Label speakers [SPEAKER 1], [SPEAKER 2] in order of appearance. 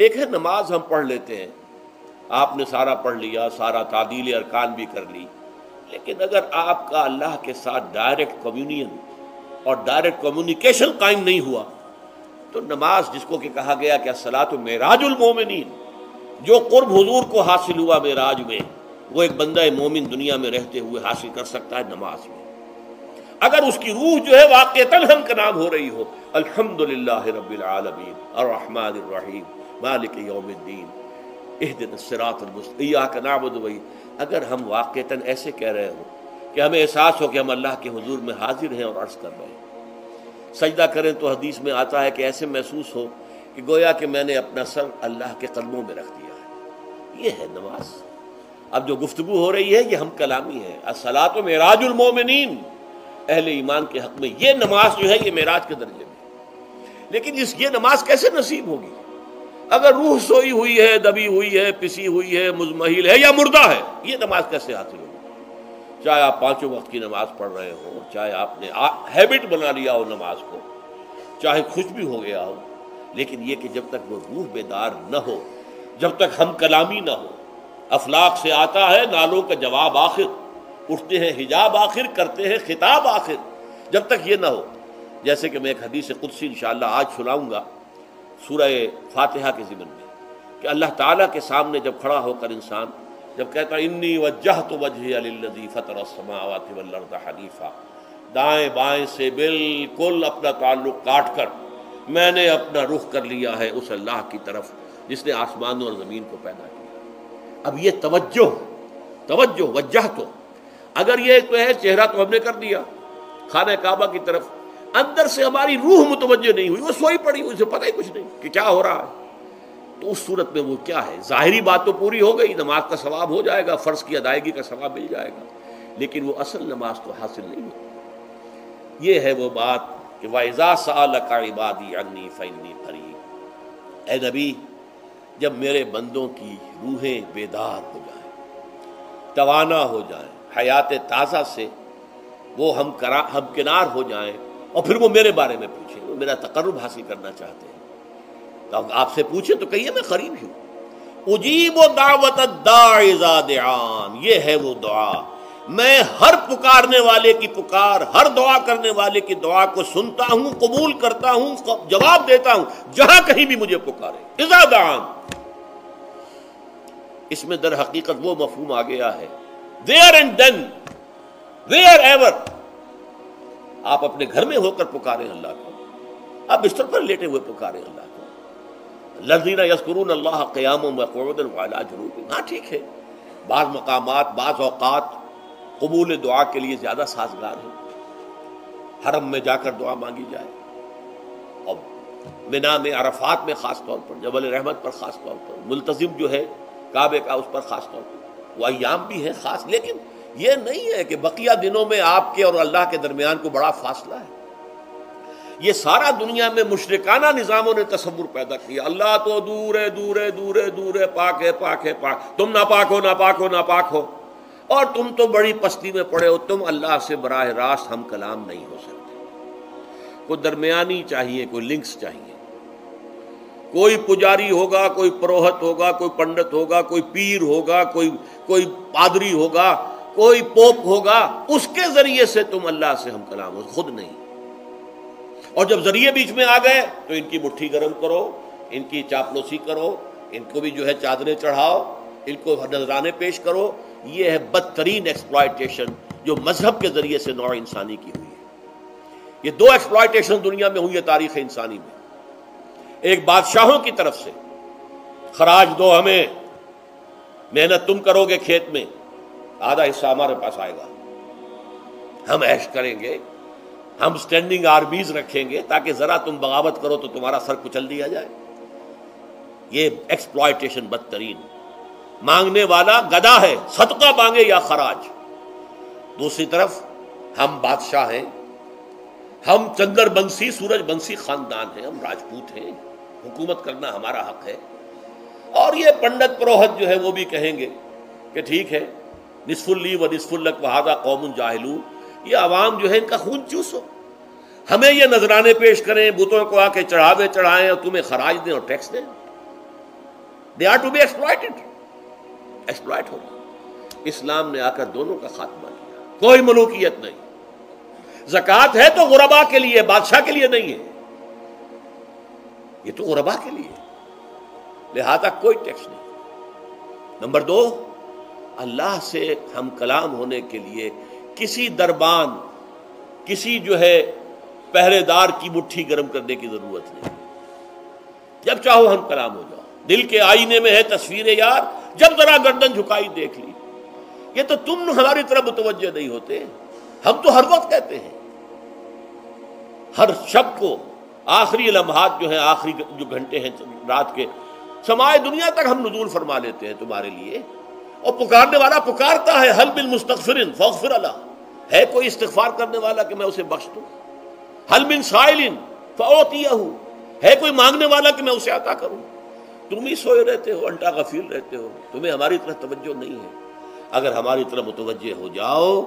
[SPEAKER 1] ایک ہے نماز ہم پڑھ لیتے ہیں، آپ نے سارا پڑھ لیا، سارا تعدیل ارکان بھی کر لی، لیکن اگر آپ کا اللہ کے ساتھ ڈائریکٹ کمیونین اور ڈائریکٹ کمیونیکیشن قائم نہیں ہوا تو نماز، جس کو کہ کہا گیا کہ الصلاۃ معراج المومنین، جو قرب حضور کو حاصل ہوا معراج میں، وہ ایک بندہ مومن دنیا میں رہتے ہوئے حاصل کر سکتا ہے نماز میں، اگر اس کی روح جو ہے واقعتاً ہم کا نام ہو رہی ہو، الحمدللہ رب العالمین الرحمن الرحیم مالک یوم الدین اہدنا الصراط المستقیم ایاک نعبد و اگر ہم واقعتاً ایسے کہہ رہے ہوں کہ ہمیں احساس ہو کہ ہم اللہ کے حضور میں حاضر ہیں اور عرض کر رہے ہیں، سجدہ کریں تو حدیث میں آتا ہے کہ ایسے محسوس ہو کہ گویا کہ میں نے اپنا سر اللہ کے قدموں میں رکھ دیا ہے، یہ ہے نماز۔ اب جو گفتگو ہو رہی ہے یہ ہم کلامی ہے، الصلاۃ معراج المومنین، اہل ایمان کے حق میں یہ نماز جو ہے یہ معراج کے درجے میں، لیکن یہ نماز کیسے نصیب ہوگی اگر روح سوئی ہوئی ہے، دبی ہوئی ہے، پسی ہوئی ہے، مزمحل ہے یا مردہ ہے؟ یہ نماز کیسے حاصل ہوگی؟ چاہے آپ پانچوں وقت کی نماز پڑھ رہے ہوں، چاہے آپ نے ہیبٹ بنا لیا ہو نماز کو، چاہے خوش بھی ہو گیا ہو، لیکن یہ کہ جب تک وہ روح بیدار نہ ہو، جب تک ہم کلامی نہ ہو، افلاق سے آتا ہے نالوں کا جواب آخر، اٹھتے ہیں حجاب آخر، کرتے ہیں خطاب آخر، جب تک یہ نہ ہو، جیسے کہ میں ایک حدیث قدسی انشاءاللہ آج سناؤں گا سورہ فاتحہ کے ضمن میں، کہ اللہ تعالیٰ کے سامنے جب کھڑا ہو کر انسان جب کہتا ہے انی وجہت وجہی للذی فطر السماوات والارض حنیفا، دائیں بائیں سے بالکل اپنا تعلق کاٹ کر میں نے اپنا رخ کر لیا ہے اس اللہ کی طرف جس نے آسمانوں اور زمین کو پیدا کیا۔ اب یہ توجہ وجہ تو اگر یہ تو ہے چہرہ تو ہم نے کر دیا خانہ کعبہ کی طرف، اندر سے ہماری روح متوجہ نہیں ہوئی، وہ سوئی پڑی ہوئی، اسے پتہ ہی کچھ نہیں کہ کیا ہو رہا ہے، تو اس صورت میں وہ کیا ہے؟ ظاہری بات تو پوری ہو گئی، نماز کا ثواب ہو جائے گا، فرض کی ادائیگی کا ثواب مل جائے گا، لیکن وہ اصل نماز تو حاصل نہیں ہوتی۔ یہ ہے وہ بات کہ وَإِذَا سَأَلَكَ عِبَادِي عَنِّي فَإِنِّي قَرِيبٌ، اے نبی جب میرے بندوں کی روحیں بیدار ہو جائیں، توانا ہو جائیں، حیات تازہ سے وہ ہم کنار ہو جائیں، اور پھر وہ میرے بارے میں پوچھیں، وہ میرا تقرب حاصل کرنا چاہتے ہیں، تو آپ سے پوچھیں تو کہیے میں قریب ہی ہوں، اجیب دعوت الداع اذا دعان، یہ ہے وہ دعا، میں ہر پکارنے والے کی پکار، ہر دعا کرنے والے کی دعا کو سنتا ہوں، قبول کرتا ہوں، جواب دیتا ہوں جہاں کہیں بھی مجھے پکارے، اذا دعان۔ اس میں در حقیقت وہ مفہوم آ گیا ہے there and then where ever، آپ اپنے گھر میں ہو کر پکاریں اللہ کو، آپ بستر پر لیٹے ہوئے پکاریں اللہ کو، الذین یذکرون اللہ قیاما وقعودا وعلی جنوبہم، ہاں ٹھیک ہے بعض مقامات بعض اوقات قبول دعا کے لیے زیادہ سازگار ہیں، حرم میں جا کر دعا مانگی جائے، اور منا میں عرفات میں خاص طور پر، جبل رحمت پر خاص طور پر، ملتزم جو ہے کعبے کا اس پر خاص طور پر، وہ ایام بھی ہے خاص، لیکن یہ نہیں ہے کہ بقیہ دنوں میں آپ کے اور اللہ کے درمیان کو بڑا فاصلہ ہے۔ یہ سارا دنیا میں مشرکانہ نظاموں نے تصور پیدا کیا، اللہ تو دور ہے دور ہے دور ہے دور ہے، پاک ہے پاک ہے پاک، تم ناپاک ہو ناپاک ہو ناپاک ہو، اور تم تو بڑی پستی میں پڑے ہو، تم اللہ سے براہ راست ہم کلام نہیں ہو سکتے۔ کوئی درمیانی چاہیے، کوئی لنکس چاہیے، کوئی پجاری ہوگا، کوئی پروہت ہوگا، کوئی پنڈت ہوگا، کوئی پیر ہوگا، کوئی پادری ہوگا، کوئی پوپ ہوگا، اس کے ذریعے سے تم اللہ سے ہم کلام ہو، خود نہیں۔ اور جب ذریعے بیچ میں آ گئے تو ان کی مٹھی گرم کرو، ان کی چاپلوسی کرو، ان کو بھی جو ہے چادریں چڑھاؤ، ان کو نذرانے پیش کرو، یہ ہے بدترین ایکسپلائٹیشن جو مذہب کے ذریعے سے نوع انسانی کی ہوئی ہے۔ یہ دو ایکسپلائٹیشن دنیا میں ہوئی ہے تاریخ انسانی میں، ایک بادشاہوں کی طرف سے خراج دو ہمیں، محنت تم کرو گے کھیت میں، آدھا حصہ ہمارے پاس آئے گا، ہم عیش کریں گے، ہم سٹینڈنگ آرمیز رکھیں گے تاکہ ذرا تم بغاوت کرو تو تمہارا سر کچل دیا جائے۔ یہ ایکسپلائٹیشن بدترین، مانگنے والا گدا ہے، صدقہ مانگے یا خراج۔ دوسری طرف ہم بادشاہ ہیں، ہم چندر بنسی سورج بنسی خاندان ہیں، ہم راجپوت ہیں، حکومت کرنا ہمارا حق ہے، اور یہ پنڈت پروہت جو ہے وہ بھی کہیں گے کہ ٹھیک ہے نصف لی و نصف لک وہذا قوم جاہلون، یہ عوام جو ہے ان کا خون چوسو، ہمیں یہ نذرانے پیش کریں، بتوں کو آ کے چڑھاوے چڑھائیں اور تمہیں خراج دیں اور ٹیکس دیں۔ they are to be exploited. Exploit ہوگا. اسلام نے آ کر دونوں کا خاتمہ کیا. کوئی ملوکیت نہیں. زکوٰۃ ہے تو غربا کے لیے، بادشاہ کے لیے نہیں ہے. یہ تو غربا کے لیے، لہذا کوئی ٹیکس نہیں. نمبر 2، اللہ سے ہم کلام ہونے کے لیے کسی دربان، کسی جو ہے پہرے دار کی مٹھی گرم کرنے کی ضرورت نہیں. جب چاہو ہم کلام ہو جاؤ. دل کے آئینے میں ہے تصویر یار، جب ذرا گردن جھکائی دیکھ لی. یہ تو تم ہماری طرف متوجہ نہیں ہوتے. ہم تو ہر وقت کہتے ہیں، ہر شب کو آخری لمحات جو ہیں، آخری جو گھنٹے ہیں رات کے، سمائے دنیا تک ہم نزول فرما لیتے ہیں تمہارے لیے. اور پکارنے والا پکارتا ہے، حل من مستغفر فاغفر له، ہے کوئی استغفار کرنے والا کہ میں اسے بخش دوں. حل من سائل فاعطیہ، ہے کوئی مانگنے والا کہ میں اسے عطا کروں. تم ہی سوئے رہتے ہو، انٹا غفیر رہتے ہو، تمہیں ہماری طرف توجہ نہیں ہے. اگر ہماری طرف متوجہ ہو جاؤ